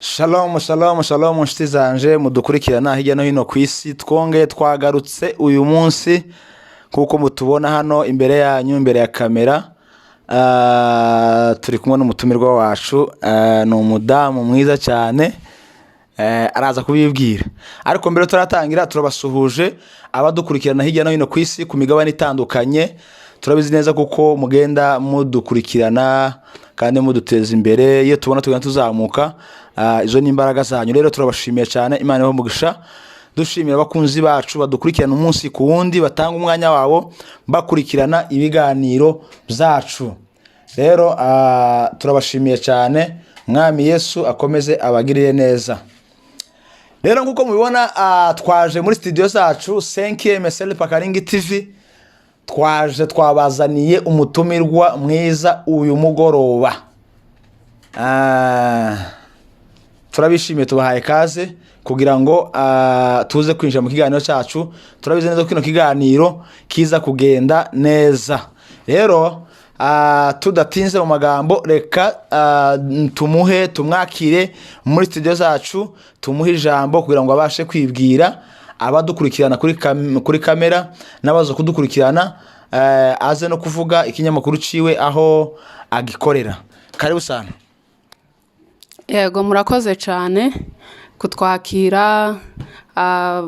Shalom shalom shalom nshuti zanje mudukurikirana hirya no hino ku isi twongeye twagarutse uyu munsi kuko mutubona hano imbere yanyu imbere ya kamera. Turi kumwe n'umutumirwa wacu, ni umudamu mwiza cyane, araza kubibwira. Ariko mbere turatangira turabasuhuje abadukurikirana hirya no hino ku isi ku migabane itandukanye. Turabizi neza kuko mugenda mudukurikirana kandi muduteza imbere, iyo tubona tugenda tuzamuka. Izo ni imbaraga zanyu, rero turabashimiye cyane. Imana ibahe umugisha. Dushimira abakunzi bacu badukurikirana umunsi ku wundi, batanga umwanya wabo bakurikirana ibiganiro byacu. Rero turabashimiye cyane. Mwami Yesu akomeze abagirire neza. Rero nkuko mubibona, twaje muri studio zacu 5e Sel Pakaringi TV. Twabazaniye umutumirwa mwiza uyu mugoroba. Turabishimiye, tubahaye kaze kugira ngo tuze kwinjira mu kiganiro cyacu. Turabizi neza ko kino kiganiro kiza kugenda neza. Rero tudatinze mu magambo, reka tumwakire muri studio zacu, tumuhe ijambo kugira ngo abashe kwibwira abadukurikirana kuri kamera n'abazo kudukurikirana, aze no kuvuga ikinyamakuru ciwe aho agikorera. Karibu sana. Yego, murakoze cyane kutwakira,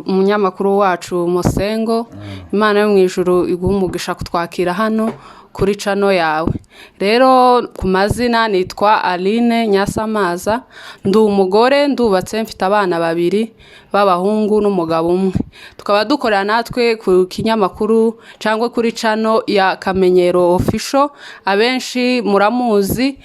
umunyamakuru wacu Musengo. Imana yo mu ijuru iguha umugisha kutwakira hano kuri channel yawe. Rero ku mazina nitwa Aline Nyasamaza, ndi umugore, ndubatse, mfite abana babiri b'abahungu n'umugabo umwe. Tukaba dukorera natwe ku kinyamakuru cyangwa kuri channel ya Kamenyero Official. Abenshi muramuzi,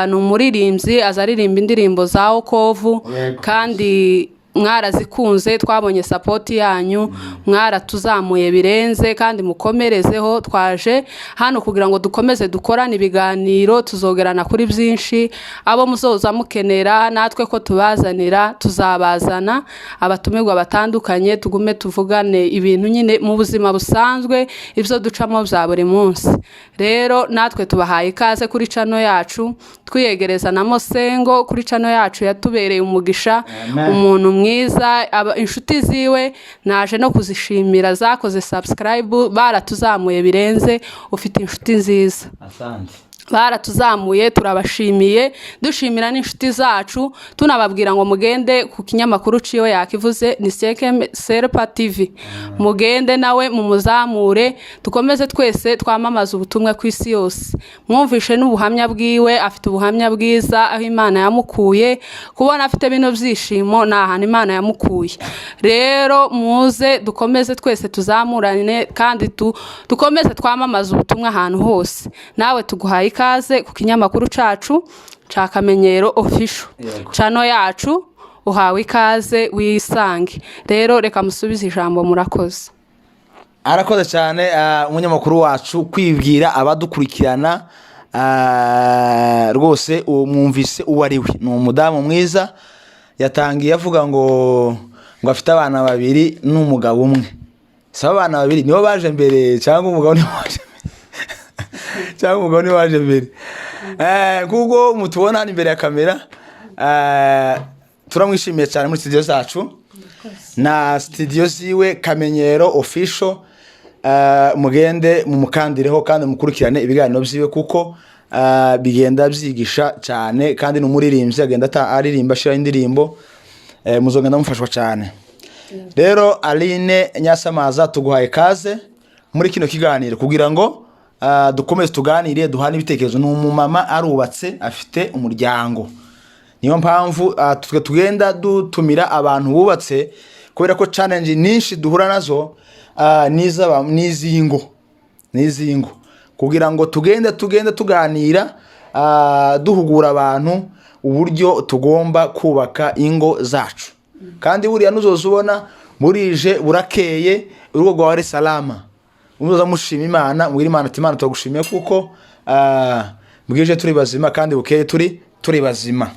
ni umuririmbyi, azaririmba indirimbo za Okovu, kandi mwarazikunze, twabonye support yanyu, mwaratuzamuye birenze, kandi mukomerezeho. Twaje hano kugira ngo dukomeze dukorane ibiganiro, tuzogerana kuri byinshi. Abo muzoza mukenera natwe ko tubazanira, tuzabazana abatumirwa batandukanye, tugume tuvugane ibintu nyine mu buzima busanzwe, ibyo ducamo bya buri munsi. Rero natwe tubahaye ikaze kuri channel yacu, twiyegereza na Musengo kuri channel yacu. Yatubereye umugisha, umuntu mwiza. Inshuti ziwe naje no kuzishimira, zakoze subscribe, baratuzamuye birenze. Ufite inshuti nziza. Asante. Baratuzamuye, turabashimiye. Dushimira n'inshuti zacu, tunababwira ngo mugende ku kinyamakuru ciwe yakivuze, ni 5e Sel TV. Mugende nawe mumuzamure, dukomeze twese twamamaza ubutumwa ku isi yose. Mwumvishe n'ubuhamya bwiwe, afite ubuhamya bwiza aho Imana yamukuye. Kubona afite bino byishimo n'ahantu Imana yamukuye. Rero muze dukomeze twese tuzamurane, kandi dukomeze twamamaza ubutumwa ahantu hose. Nawe tuguhaye ikaze ku kinyamakuru cacu ca Kamenyero Official. Channel yacu uhawe ikaze, wisange. Rero reka musubize ijambo. Murakoze. Arakoze cyane umunyamakuru wacu kwibwira abadukurikirana. Rwose mwumvise uwo ari we, ni umudamu mwiza. Yatangiye avuga ngo afite abana babiri n'umugabo umwe. Saba abana babiri nibo baje mbere cyangwa umugabo niwe waje cyangwa umugabo niwe waje mbere? Kuko mutubona hano imbere ya kamera, turamwishimiye cyane muri studio zacu na studio ziwe Kamenyero Official. Mugende mumukandireho kandi mukurikirane ibiganiro byiwe kuko bigenda byigisha cyane, kandi n'umuririmbyi agenda aririmba ashira indirimbo, muzogenda mufashwa cyane. Rero Aline Nyasamaza, tuguhaye kaze muri kino kiganiro kugira ngo dukomeze tuganire, duhana ibitekerezo. Ni umumama, arubatse, afite umuryango. Niyo mpamvu tugenda dutumira abantu bubatse, kubera ko challenge nyinshi duhura nazo n'izingo kugira ngo tugende tuganira, duhugura abantu uburyo tugomba kubaka ingo zacu. Kandi buriya nuzozubona burije burakeye, urugo rwawe ari salama, umuza mushima Imana, mwiri Imana ati Imana turagushimiye kuko bwije turi bazima, kandi bukeye turi bazima.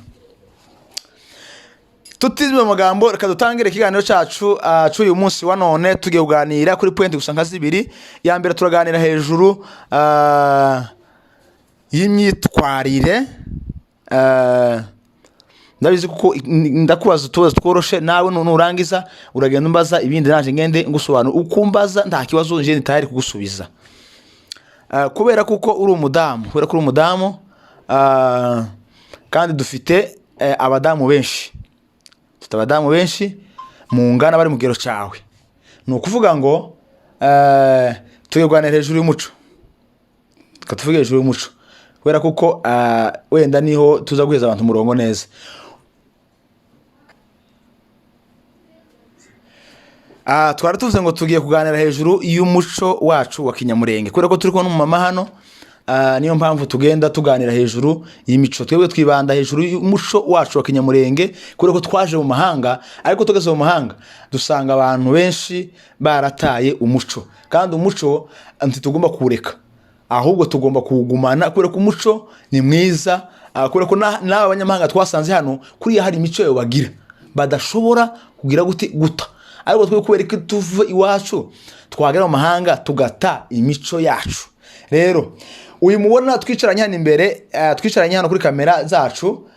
Tutizwe mu magambo, reka dutangire ikiganiro cyacu cy'uyu munsi wa none. Tugiye kuganira kuri point gusa nka zibiri. Ya mbere turaganira hejuru y'imyitwarire ndabizi kuko ndakubaza utubazo tworoshe nawe nurangiza uragenda umbaza ibindi naje ngende ngusobanura ukumbaza nta kibazo nje nitahari kugusubiza. Kubera kuko uri umudamu kandi dufite abadamu benshi mu ngana bari mu gero cyawe, ni ukuvuga ngo tuyirwanira hejuru y'umuco, tukatuvuga hejuru y'umuco kubera kuko wenda niho tuza guheza abantu umurongo neza. Twari tuvuze ngo tugiye kuganira hejuru y'umuco wacu wa Kinyamurenge kubera ko turi kumwe n'umumama hano, niyo mpamvu tugenda tuganira hejuru y'imico. Twebwe twibanda hejuru y'umuco wacu wa Kinyamurenge kubera ko twaje mu mahanga, ariko tugeze mu mahanga dusanga abantu benshi barataye umuco, kandi umuco ntitugomba kuwureka, ahubwo tugomba kuwugumana kubera ko umuco ni mwiza, kubera ko n'aba banyamahanga twasanze hano kuriya hari imico yabo bagira badashobora kugira guta, ariko twe kubera ko tuva iwacu twagera mu mahanga tugata imico yacu. Rero uyu mubona twicaranye hano imbere, twicaranye hano kuri kamera zacu,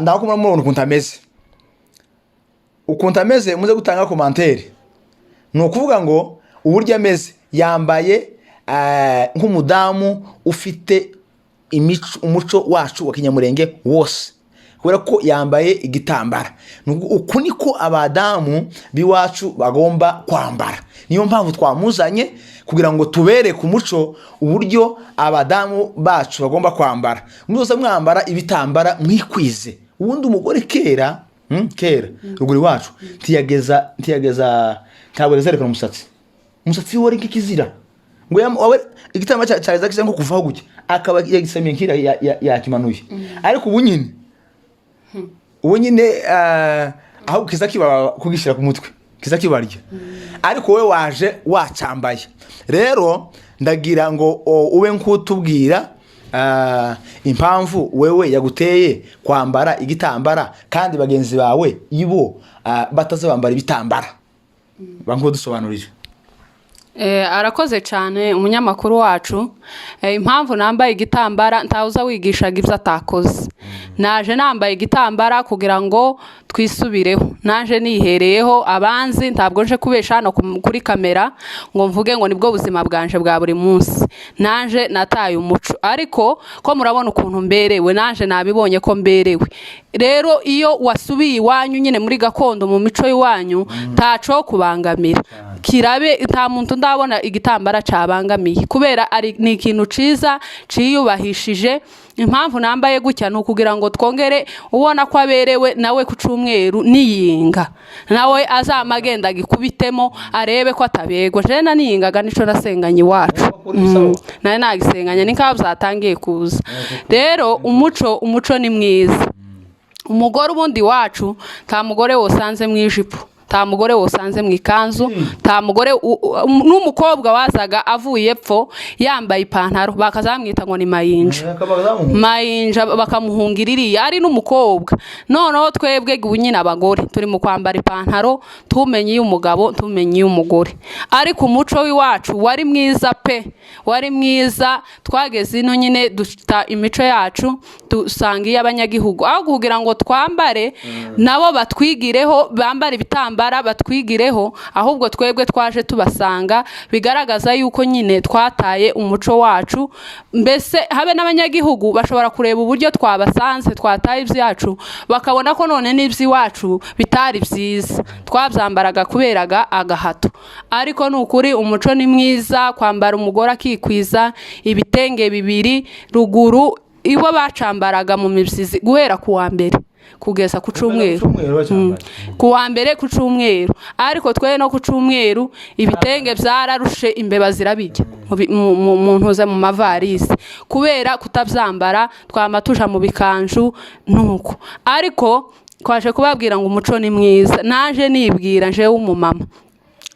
ndakumva mubona ukuntu ameze muze gutanga commentaire. Ni ukuvuga ngo uburyo ameze yambaye nk'umudamu ufite umuco wacu wa Kinyamurenge wose, kubera ko yambaye igitambara. Uku niko abadamu biwacu bagomba kwambara, niyo mpamvu twamuzanye kugira ngo tubere ku muco uburyo abadamu bacu bagomba kwambara. Muzoza mwambara ibitambara mwikwize. Ubundi umugore kera ruguru wacu ntiyageza ntabwo rezerekana umusatsi wari nk'ikizira ngo wawe igitambara cyareza kisa nko kuvaho gutya akaba yagisamiye nkira yakimanuye. Ariko ubu nyine aho kiza kiba kugishyira ku mutwe kiza kibarya, ariko we waje wacambaye. Rero ndagira ngo ube nk'utubwira impamvu wewe yaguteye kwambara igitambara kandi bagenzi bawe ibo batazabambara ibitambara, banko dusobanurire. Arakoze cyane umunyamakuru wacu. Impamvu nambaye igitambara ntawuza wigishaga ibyo atakoze. Naje nambaye igitambara kugira ngo twisubireho, naje nihereyeho abanzi, ntabwo nje kubesha hano kuri kamera ngo mvuge ngo nibwo buzima bwanje bwa buri munsi. Naje nataye umuco, ariko ko murabona ukuntu mberewe, naje nabibonye ko mberewe. Rero iyo wasubiye iwanyu nyine muri gakondo mu mico y'iwanyu ntaco kubangamira, kirabe nta muntu ndabona igitambara cabangamiye kubera ni ikintu ciza ciyubahishije. Impamvu nambaye gutya no kugira ngo twongere ubona ko aberewe nawe ku cyumweru niyinga nawe azamagenda gikubitemo arebe ko atabego. Je naniyingaga nico nasenganye iwacu, naye nagisenganye nikaba byatangiye kuza. Rero umuco ni mwiza. Umugore ubundi wacu nta mugore wosanze mu ijipo, nta mugore wosanze mu ikanzu, nta mugore n'umukobwa wazaga avuye epfo yambaye ipantaro bakazamwita ngo ni mayinja bakamuhungiririye ari n'umukobwa. Noneho twebwe ubunyine abagore turi mu kwambara ipantaro, tumenye y'umugabo tumenye y'umugore. Ariko umuco w'iwacu wari mwiza pe, wari mwiza. Twageze ino nyine duta imico yacu dusanga y'abanyagihugu, aho kugira ngo twambare nabo batwigireho bambara ibitambara batwigireho, ahubwo twebwe twaje tubasanga, bigaragaza yuko nyine twataye umuco wacu. Mbese habe n'abanyagihugu bashobora kureba uburyo twabasanze twataye ibyacu bakabona ko none n'iby'iwacu bitari byiza, twabyambaraga kuberaga agahato. Ariko n'ukuri umuco ni mwiza, kwambara umugore akikwiza ibitenge bibiri ruguru ibo bacambaraga mu mibyizi guhera ku wa mbere kugeza ku cyumweru, ku wa mbere ku cyumweru. Ariko twe no ku cyumweru ibitenge byararushe, imbeba zirabijya mu ntuze mu mavarisi kubera kutabyambara, twamatuja mu bikanju nuko. Ariko twaje kubabwira ngo umuco ni mwiza. Naje nibwira nje w'umumama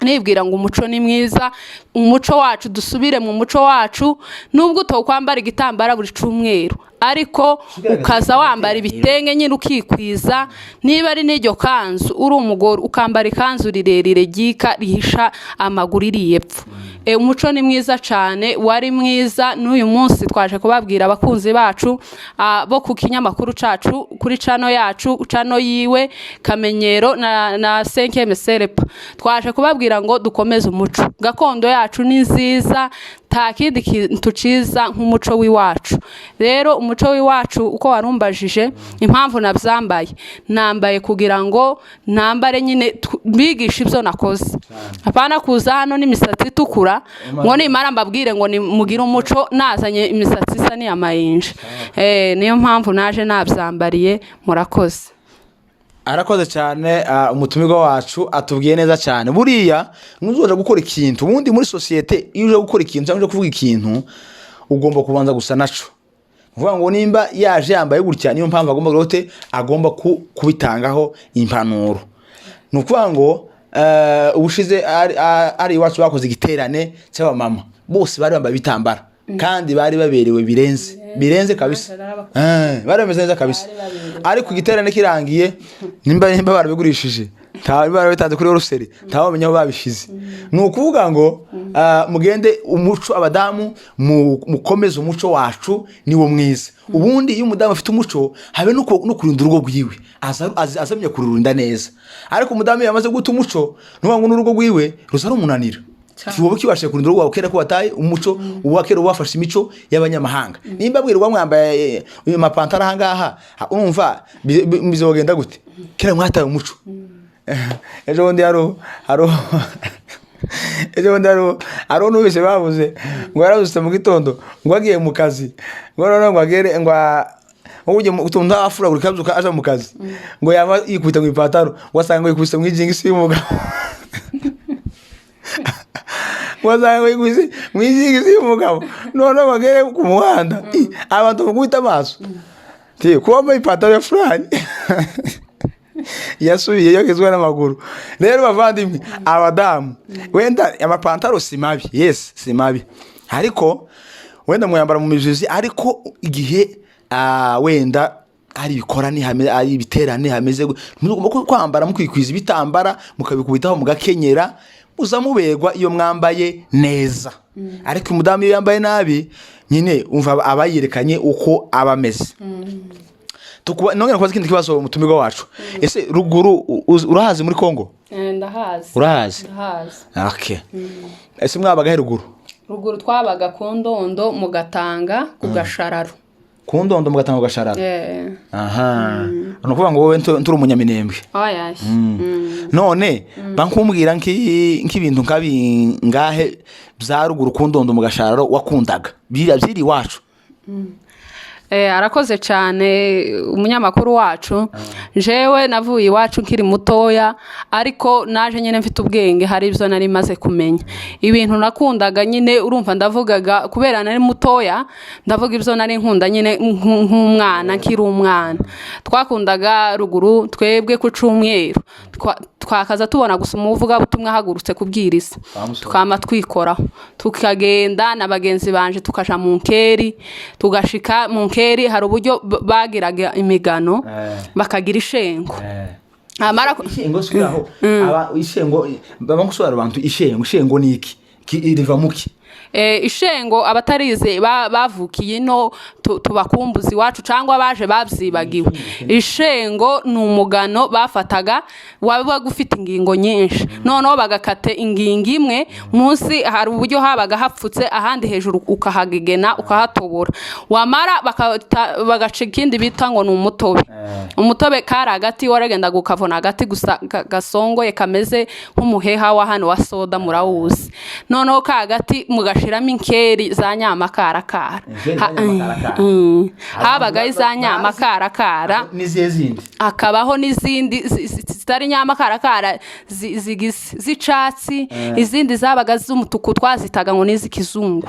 nibwira ngo umuco ni mwiza, umuco wacu dusubire mu muco wacu. Nubwo utokwambara igitambara buri cyumweru, ariko ukaza wambara ibitenge nyine ukikwiza, niba ari n'iryo kanzu uri umugore ukambara ikanzu rirerire ryika rihisha amaguru iriye epfo. Umuco ni mwiza cyane, wari mwiza. N'uyu munsi twaje kubabwira abakunzi bacu bo ku kinyamakuru cacu kuri cano yacu, cano yiwe Kamenyero na 5e Serepa, twaje kubabwira ngo dukomeze umuco gakondo yacu ni nziza, nta kindi kintu ciza nk'umuco w'iwacu. Rero umuco w'iwacu uko warumbajije impamvu nabyambaye, nambaye kugira ngo nambare nyine bigisha ibyo nakoze, apana kuza hano n'imisatsi itukura ngo nimara mbabwire ngo mugire umuco nazanye imisatsi isa n'iy'amayinja. Niyo mpamvu naje nabyambariye. Murakoze. Arakoze cyane. Umutumirwa wacu atubwiye neza cyane. Buriya nuzoje gukora ikintu, ubundi muri societe iyo uje gukora ikintu cyangwa uje kuvuga ikintu ugomba kubanza gusa naco, uvuga ngo nimba yaje yambaye gutya niyo mpamvu agomba kubitangaho impanuro. Nukuvuga ngo ubushize ari iwacu bakoze igiterane cy'abamama, bose bari bambaye bitambara kandi bari baberewe birenze kabisa, bari bameze neza kabisa. Ariko igiterane kirangiye nimba barabigurishije, nta barabitanze kuri Ruseri, nta bamenya aho babishize. Nukuvuga ngo mugende umuco, abadamu mukomeze umuco wacu niwo mwiza. Ubundi iyo umudamu afite umuco habe no kurinda urugo rwiwe, azamye kururinda neza. Ariko umudamu yamaze guta umuco, nuvuga ngo n'urugo rwiwe ruzara umunanira. Wowe kibashe kurinda urugo ukera ko wataye umuco uwakera wafashe imico y'abanyamahanga. Nimba bwirwa mwambaye amapantaro ahangaha, urumva bizogenda gute? Kera mwataye umuco. Ejo bundi haro n'ubise bavuze ngo yarazutse mu gitondo ngo agiye mu kazi, ngo none ngo agere ngo uje utunta afura buri kabyuka aje mu kazi, ngo yama yikubita mu ipantaro wasanga yikubise mu ijingisi y'umugabo, wasanga yikubise mu ijingisi y'umugabo. None bagere ku muhanda abantu bakubita amaso kuba mu ipantaro ya fulani yasubiye yogezwe n'amaguru. Rero bavandimwe, abadamu wenda amapantaro si mabi, yes si mabi, ariko wenda muyambara mu mijizi, ariko igihe wenda ari bikorani ari biterane hameze kwambara mukikwiza ibitambara mukabikubitaho mugakenyera, muzamuberwa iyo mwambaye neza. Ariko umudamu iyo yambaye nabi nyine umva abayerekanye uko abameze. Nongera kwaza ikindi kibazo umutumirwa wacu, ese ruguru urahazi muri Kongo? Ndahazi. Urahazi? Ndahazi. Okay. Ese mwabaga ruguru twabaga ku Ndondo mu Gatanga ku Gashararo. Ku Ndondo mu Gatanga ku Gashararo? Aha. Nukuvuga ngo wowe nturi umunyaminembwe. Oya. None bankumbwira nk'ibintu ngahe bya ruguru ku Ndondo mu Gashararo wakundaga byiri wacu? Arakoze cyane umunyamakuru wacu. Jewe navuye iwacu nkiri mutoya, ariko naje nyine mfite ubwenge, hari ibyo nari maze kumenya. Ibintu nakundaga nyine urumva ndavugaga kubera nari mutoya, ndavuga ibyo nari nkunda nyine nk'umwana nkiri umwana. Twakundaga ruguru twebwe ku Cyumweru twakaza tubona gusa umuvuga butumwa hagurutse kubwiriza, tukama twikoraho tukagenda na bagenzi banje tukaja mu Nkeri, tugashika mu Nkeri hari uburyo bagiraga imigano bakagira ishengo. Amara ishengo swiraho ishengo babangusobanura abantu ishengo niki iriva muki? Ishengo abatarize bavukiye no tubakumbuzi wacu cyangwa baje babyibagiwe. Ishengo ni umugano bafataga waba gufite ingingo nyinshi, noneho bagakate ingingo imwe munsi, hari uburyo habaga hapfutse ahandi hejuru ukahagegena ukahatobora, wamara bagaca ikindi bita ngo ni umutobe. Umutobe kari agati waragenda gukavona agati gusa gasongoye kameze nk'umuheha wa hano wa soda murawuzi, noneho ka agati mugashiramo inkeri za nyamakarakara. habaga za nyamakarakara n'izihe zindi, akabaho n'izindi zitari nyamakarakara z'icatsi izindi zabaga z'umutuku twazitaga ngo n'iz'ikizungu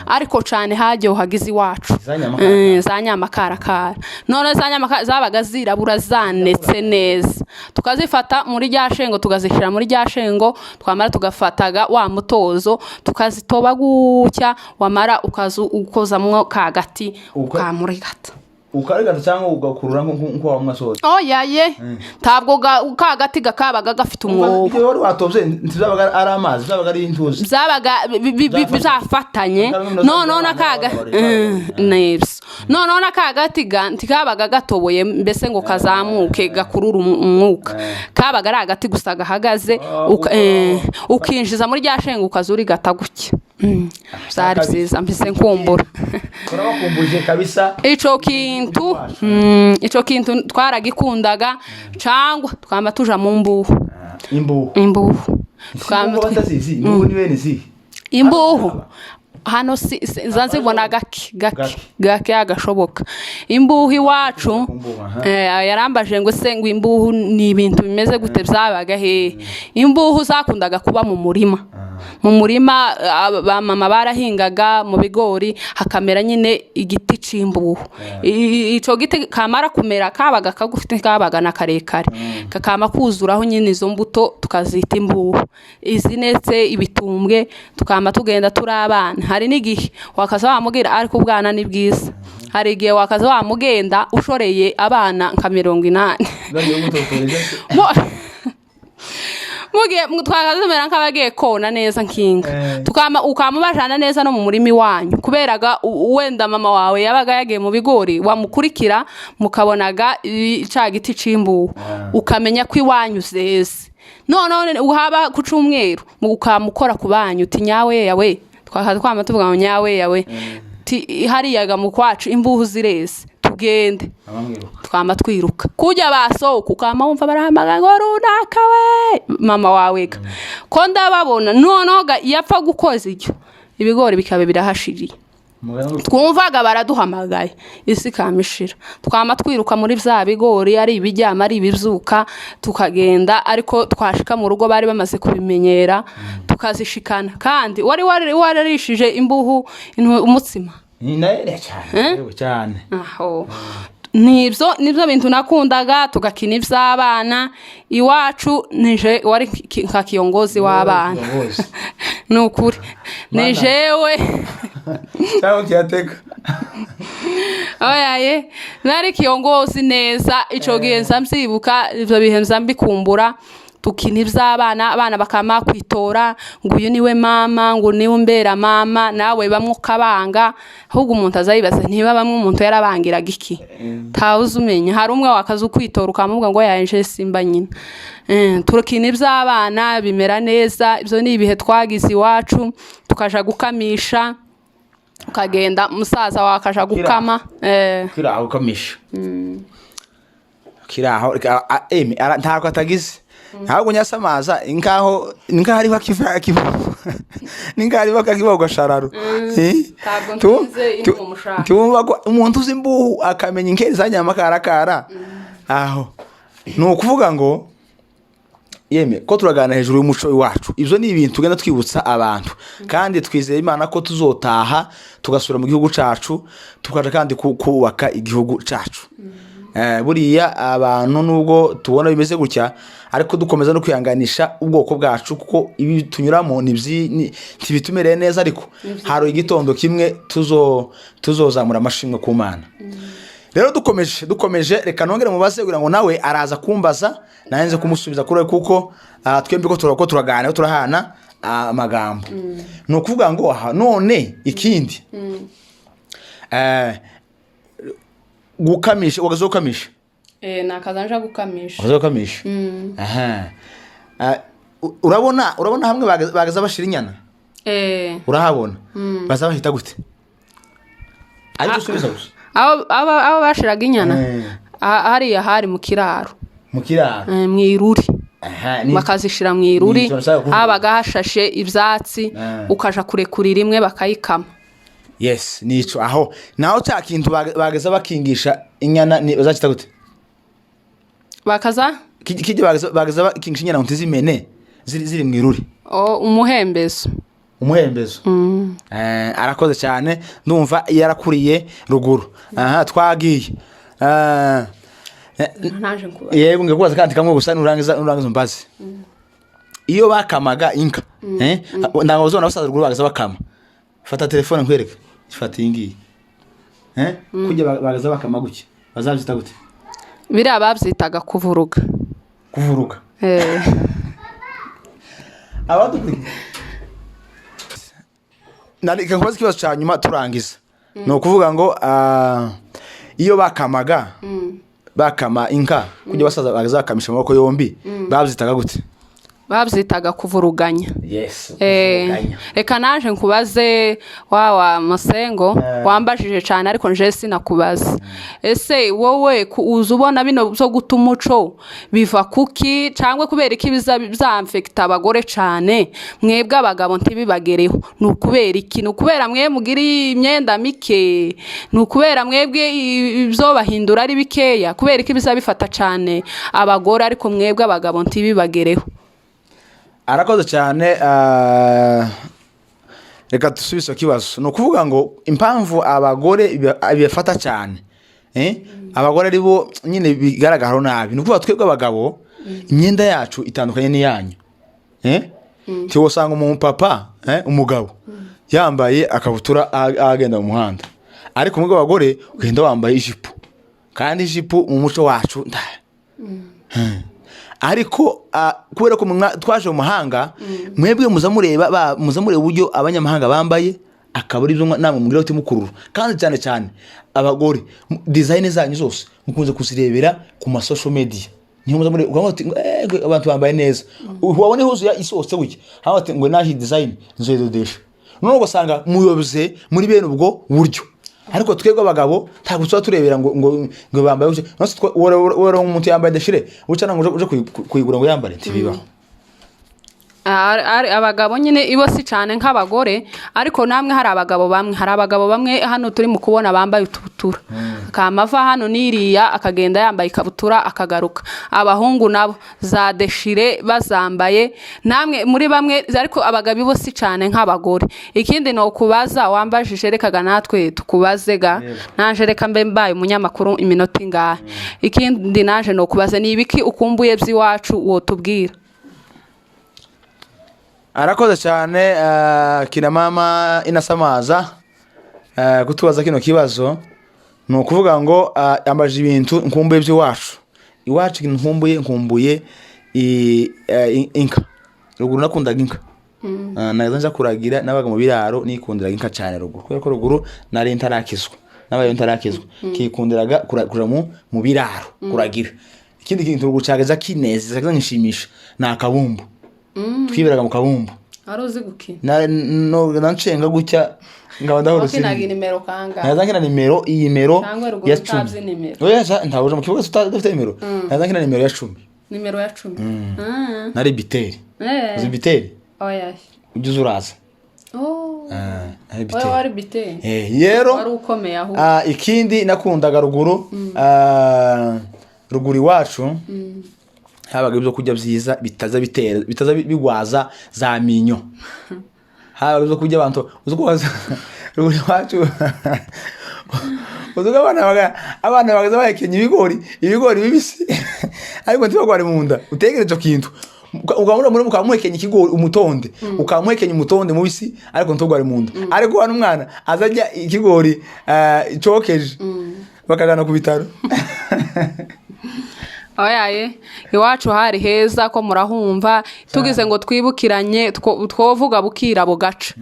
ariko cane haryohaga iwacu za nyamakarakara none za nyamakarakara zabaga zirabura zanetse neza tukazifata muri rya shengo tugazishira muri rya shengo twamara tugafataga wa mutozo tukazitoba gutya wamara ukozamwo kagati ukamurigata ukarigata cyangwa ugakurura nko wamwasoza yaye ntabwo kagati gakabaga gafite umwobo ibyo wari watovye ntizabaga ari amazi zabaga ari intuzi zabaga bizafatanye none nakaga nibs none kagati ntikabaga gatoboye mbese ngo kazamuke gakurura umwuka kabaga ari agati gusa gahagaze ukinjiza muri rya shengo ukazuri gata gutya zari byiza mbise nkumbura turabakumbuje kabisa ico kintu twaragikundaga cangwa twamba tuja mu imbuhu twamba batazizi imbuhu ni bene zi imbuhu hano zanzibona gake agashoboka imbuhu iwacu yarambaje ngo se ngo imbuhu ni ibintu bimeze gute byabaga he imbuhu zakundaga kuba mu murima mama barahingaga mu bigori hakamera nyine igiti c'imbuhu ico giti kamara kumera kabaga kagufite kabaga na karekare kakama kuzuraho nyine izo mbuto tukazita imbuhu izinetse ibitumbwe tukama tugenda turabana hari n'igihe wakaza wamubwira ariko ubwana ni bwiza hari igihe wakaza wamugenda ushoreye abana nka 80 mugiye twakazumera nk'abagiye kona neza nkinga ukamubajana neza no mu murimi wanyu kuberaga wenda mama wawe yabaga yagiye mu bigori wamukurikira mukabonaga ca giti c'imbuhu ukamenya ko iwanyu zeze none uhaba ku cumweru ukamukora ku banyu uti nyawe yawe twama tuvuga ngo nyawe yawe hariyaga mu kwacu imbuhu zireze tugende twama twiruka kujya basohoka ukama wumva barahamaga ngo runaka we mama wawe ko ndababona nonoga yapfa gukoza icyo ibigori bikabe birahashiriye twumvaga baraduhamagaye isi kamishira twama twiruka muri vya bigori ari ibijyama ari ibizuka tukagenda ariko twashika mu rugo bari bamaze kubimenyera tukazishikana kandi wari wararishije imbuhu umutsima ni nayo cyane aho nibyo bintu nakundaga tugakina ivy'abana iwacu nije wari nka kiongozi w'abana nukuri nijewe cyangwa kiyateka oyaye nari kiongozi neza ico gihe nzamvyibuka ivyo bihe nzambikumbura tukina ivy'abana abana bakama kwitora ngo uyu niwe mama ngo niwe umbera mama nawe bamwe ukabanga ahubwo umuntu azayibaza ntiba bamwe umuntu yarabangiraga iki tawuze umenya hari umwe wakaza ukwitora ukamuvuga ngo yaje simba nyina turukina ivy'abana bimera neza ivyo ni ibihe twagize iwacu tukaja gukamisha ukagenda musaza wakaja gukama kiraho ukamisha kiraho ntako atagize ntabwo nyasamaza inkaho ari bakiva gashararo tumva ko umuntu uzi imbuhu akamenya inkeri za nyamakarakara aho ni ukuvuga ngo yeme ko turagana hejuru y'umuco iwacu ivyo ni ibintu tugenda twibutsa abantu kandi twizeye Imana ko tuzotaha tugasura mu gihugu cacu tukaja kandi kubaka igihugu cacu buriya abantu nubwo tubona bimeze gutya ariko dukomeza no kwihanganisha ubwoko bwacu kuko ibi tunyuramo ntibitumereye neza ariko hari igitondo kimwe tuzozamura amashimwe ku Mana rero dukomeje reka nongere mubaze kugira ngo nawe araza kumbaza nanze kumusubiza kuri kuko twembi ko turaganira turahana amagambo no kuvuga ngo none ikindi gukamisha wagazokamisha nakazanja gukamisha wagazokamisha urabona hamwe bagaza bashira inyana urahabona baza bahita gute ari gusubiza gusa abo bashiraga inyana hariya hari mu kiraro mwiruri bakazishira mwiruri habaga hashashe ivyatsi ukaja kurekurira imwe bakayikama yes nico aho naho cya kintu bagaza bakingisha inyana bazakita gute bakaza kijya bagaza kingishinya na ntizimene ziri mu iruri umuhembezo arakoze cyane ndumva yarakuriye ruguru twagiye yego ngekubaza kandi kamwe gusa nurangiza mbaze iyo bakamaga inka ndango uzona basaza ruguru bagaza bakama fata telefone nkwereke ifata ingiye kujya bagaza bakama guke bazabyita gute biriya babyitaga kuvuruga nareka nkubaza ikibazo cya nyuma turangiza ni ukuvuga ngo iyo bakama inka kujya basaza bagaza bakamisha amaboko yombi babyitaga gute babyitaga kuvuruganya. Yes. Reka naje nkubaze wa Musengo wambajije cyane ariko nje sinakubaza. Ese wowe uza ubona bino byo guta umuco biva kuki cyangwa kubera iki bizamfekta abagore cyane mwebwe abagabo ntibibagereho nukubera iki nukubera mwe mugiri imyenda mike nukubera mwebwe ibyo bahindura ari bikeya kubera iki bizabifata cyane abagore ariko mwebwe abagabo ntibibagereho. Arakoze cyane reka dusubise kibazo no kuvuga ngo impamvu abagore bifata cyane abagore aribo nyine bigaragara nabi no kuvuga twebwe abagabo imyenda yacu itandukanye n'iyanyu cyo usanga umuntu papa umugabo yambaye akabutura agenda mu muhanda ariko umugabo abagore ugenda wambaye ijipo kandi ijipo mu muco wacu ariko kubera ko twaje mu mahanga mwebwe muzamureba uburyo abanyamahanga bambaye akabari byo namwe mugira uti mukurura kandi cyane abagore design zanyu zose mukunze kuzirebera ku ma social media niho muzamureba ugamati abantu bambaye neza wabone huzo ya isose wiki hawate ngo nahi design nzedodesha none ugasanga muyoboze muri bene ubwo buryo ariko twebwe abagabo ntabwo tuba turebera ngo bambaye uce wora umuntu yambaye dashire ucana ngo uje kuyigura ngo yambare ntibibaho. Abagabo nyine ibo si cyane nk'abagore ariko namwe hari abagabo bamwe hano turi mu kubona bambaye utubutura kamava hano niriya akagenda yambaye ikabutura akagaruka abahungu nabo za deshire bazambaye namwe muri bamwe ariko abagabo ibo si cyane nk'abagore. Ikindi no kubaza wambajije rekaga natwe tukubazega nanje reka mbaye umunyamakuru iminota ingahe. Ikindi naje no kubaza ni ibiki ukumbuye by'iwacu wotubwira. Arakoze cyane kina mama inasamaza kutubaza kino kibazo no kuvuga ngo yambaje ibintu nkumbuye iwacu nkumbuye inka ruguru nakundaga inka naza kuragira nabaga mu biraro nikundiraga inka cyane ruguru kubera ko ruguru nari ntarakizwa nabaye ntarakizwa kikundiraga kuja mu biraro kuragira. Ikindi kintu ruguru cyageza kineze zagishimisha na kabumbu twiberaga mu kabumbu aruzi guki nancenga gutya ngaba ndahorose okinaga nimero kanga nazangina nimero iyi nimero ya 10 oya ntauje mu kibuga tutafite nimero nazangina nimero ya 10 nari biteri uzi biteri oya ujuze uraza ari biteri wari biteri yero wari ukomeye aho ikindi nakundaga ruguru iwacu habaga ibyo kujya byiza bitaza bigwaza za minyo habaga ibyo kujya abantu uzugwaza ruguru wacu uzugabana abana bagaza bahekenye ibigori bibisi ariko ntibagware mu nda utegereje kintu ugamura muri mukamuhekenye ikigori umutonde ukamuhekenye umutonde mubisi ariko ntugware mu nda ariko hano umwana azajya ikigori cokeje bakagana ku bitaro. Oyaye iwacu hari heza ko murahumva tugize ngo twibukiranye twovuga bukira bugaca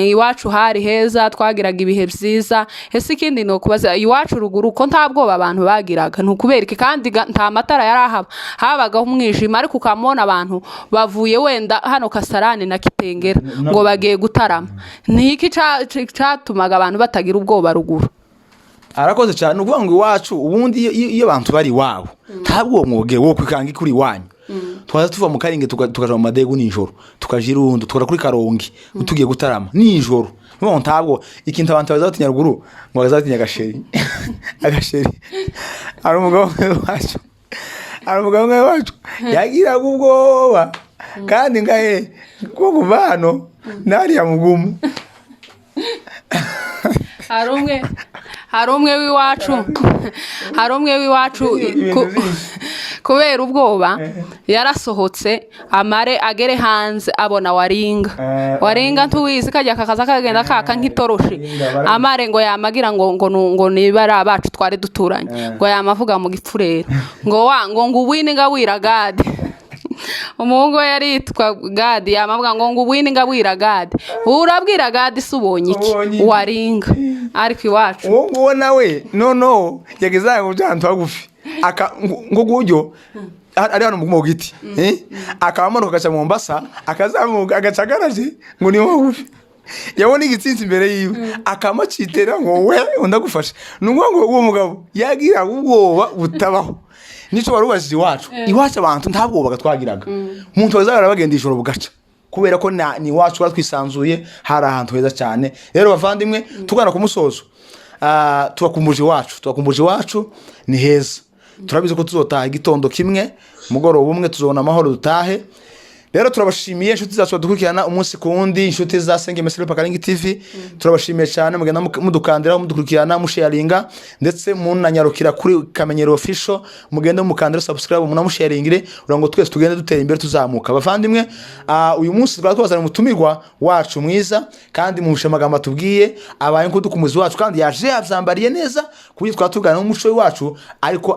iwacu hari heza twagiraga ibihe byiza. Ese ikindi no kubaza iwacu ruguru ko ntabwo abantu bagiraga ntukubera iki kandi nta matara yarahaba habagaho umwijima ariko ukamona abantu bavuye wenda hano Kasarani na Kitengera ngo bagiye gutarama niki cyatumaga abantu batagira ubwoba ruguru. Arakoze cyane uvuga ngo iwacu ubundi iyo abantu bari wabo ntabwo mwoge wo kwikanga kuri wanyu twaza tuva mu Karinge tukaja mu Madegu nijoro tukajirundo tukora kuri Karongi utugiye gutarama nijoro ngo ntabwo ikintu abantu bazatinya ruguru ngo bazatinya agasheri ari umugabo wacu aravuga ngo wacu yagira ubwoba kandi ngahe ko kuva hano nariya mugumu hari umwe w'iwacu kubera ubwoba yarasohotse amare agere hanze abona waringa ntuwizi kajya kakaza kagenda kaka nk'itoroshi amare ngo yamagira ngo nibara bacu twari duturanye ngo yamavuga mu gipfurero ngo uwininga wira Gadi umuhungu we yari yitwa Gadi yamavuga ngo uwininga wira Gadi urabwira Gadi se ubonye iki waringa ariko iwacu uwo nawe no yageze ngo byantu bagufi ngo gujyo ari hano mu giti akamanuka agaca mu Mombasa akazamuka agaca garaje ngo niho bagufi yabona igitsinzi imbere yiwe akamacitera ngo we ndagufasha nungo ngo uwo mugabo yagira ubwoba butabaho nico warubajije iwacu abantu ntabwoba twagiraga umuntu wazagara bagenda ijoro bugaca kubera ko ni iwacu twisanzuye hari ahantu heza cyane rero bavandimwe tugana ku musozo tubakumbuje iwacu ni heza turabizi ko tuzotaha igitondo kimwe mugoroba umwe tuzobona amahoro dutahe rero turabashimiye inshuti zacu badukurikirana umunsi ku wundi inshuti za Senge Mesere Pakaringi TV turabashimiye cyane mugenda mudukandiraho mudukurikirana musharinga ndetse munanyarukira kuri Kamenyero Official mugende mukandira subscribe munamusharingire urango twese tugende dutera imbere tuzamuka bavandimwe uyu munsi twazana mutumirwa wacu mwiza kandi muhushe amagambo atubwiye abaye nko dukumuzi wacu kandi yaje yavyambariye neza kuburyo twatugana n'umuco wacu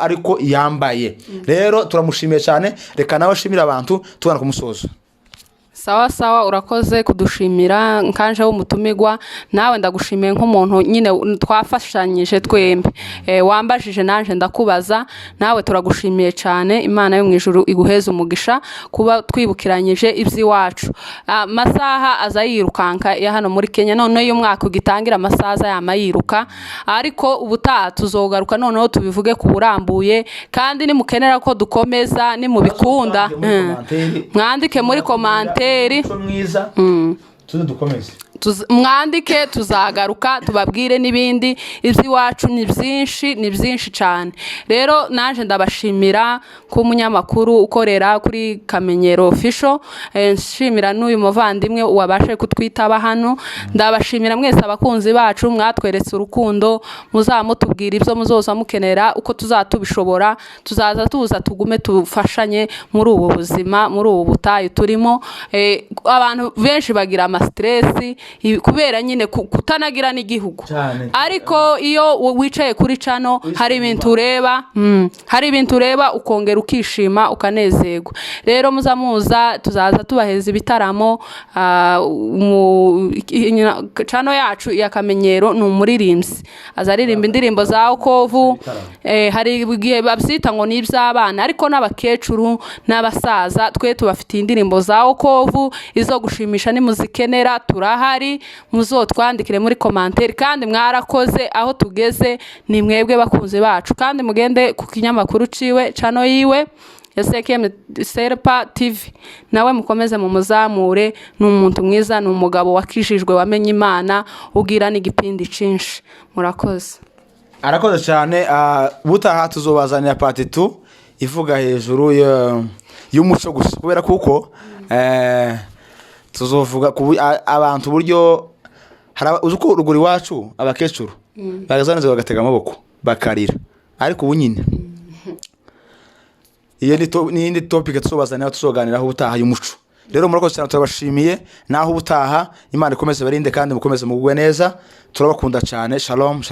ariko yambaye rero turamushimiye cyane reka nawe ashimira abantu tugana ku musozo sawa urakoze kudushimira nkanje w'umutumirwa nawe ndagushimiye nk'umuntu nyine twafashanyije twembe wambajije nanje ndakubaza nawe turagushimiye cyane Imana yo mwijuru iguheza umugisha kuba twibukiranyije iby'iwacu masaha azayirukanka ya hano muri Kenya none uyu mwaka ugitangira amasaha yamayiruka ariko ubutaha tuzogaruka noneho tubivuge ku burambuye kandi nimukenera ko dukomeza nimubikunda mwandike muri commentaire mwiza dukomeze mwandike tuzagaruka tubabwire n'ibindi iby'iwacu ni byinshi cyane rero naje ndabashimira ko munyamakuru ukorera kuri Kamenyero Official nshimira n'uyu muvandimwe wabashe kutwitaba hano ndabashimira mwese abakunzi bacu mwatweretse urukundo muzamutubwira ibyo muzoza mukenera uko tuzatubishobora tuzaza tugume tufashanye muri ubu buzima muri ubu butayu turimo abantu benshi bagira ama stress kubera nyine kutanagira n'igihugu ariko iyo wicaye kuri cano hari ibintu ureba ukongera ukishima ukanezerwa rero muza tuzaza tubaheza ibitaramo cano yacu ya Kamenyero ni umuririmbyi azaririmba indirimbo za Okovu hari igihe babyita ngo ni iby'abana ariko n'abakecuru n'abasaza twe tubafitiye indirimbo za Okovu izo gushimisha nimuzikenera turahari muzotwandikire muri commentaire kandi mwarakoze aho tugeze ni mwebwe bakunze bacu kandi mugende ku kinyamakuru ciwe cano yiwe Senge Mesere TV nawe mukomeze mu muzamure ni umuntu mwiza ni umugabo wakishijwe wamenye Imana ugira n'igipindi cinshi murakoze arakoze cyane butaha tuzobazanira part 2 ivuga hejuru y'umuco gusa kubera kuko tuzovuga abantu buryo uzuko uruguri wacu abakecuru bagazanze bagatega amaboko bakarira ariko ubu nyine iyo ni indi topic tusobazana tuzoganiraho ubutaha y'umuco rero murakoze cyane turabashimiye naho ubutaha Imana ikomeze barinde kandi mukomeze mugwe neza turabakunda cyane shalom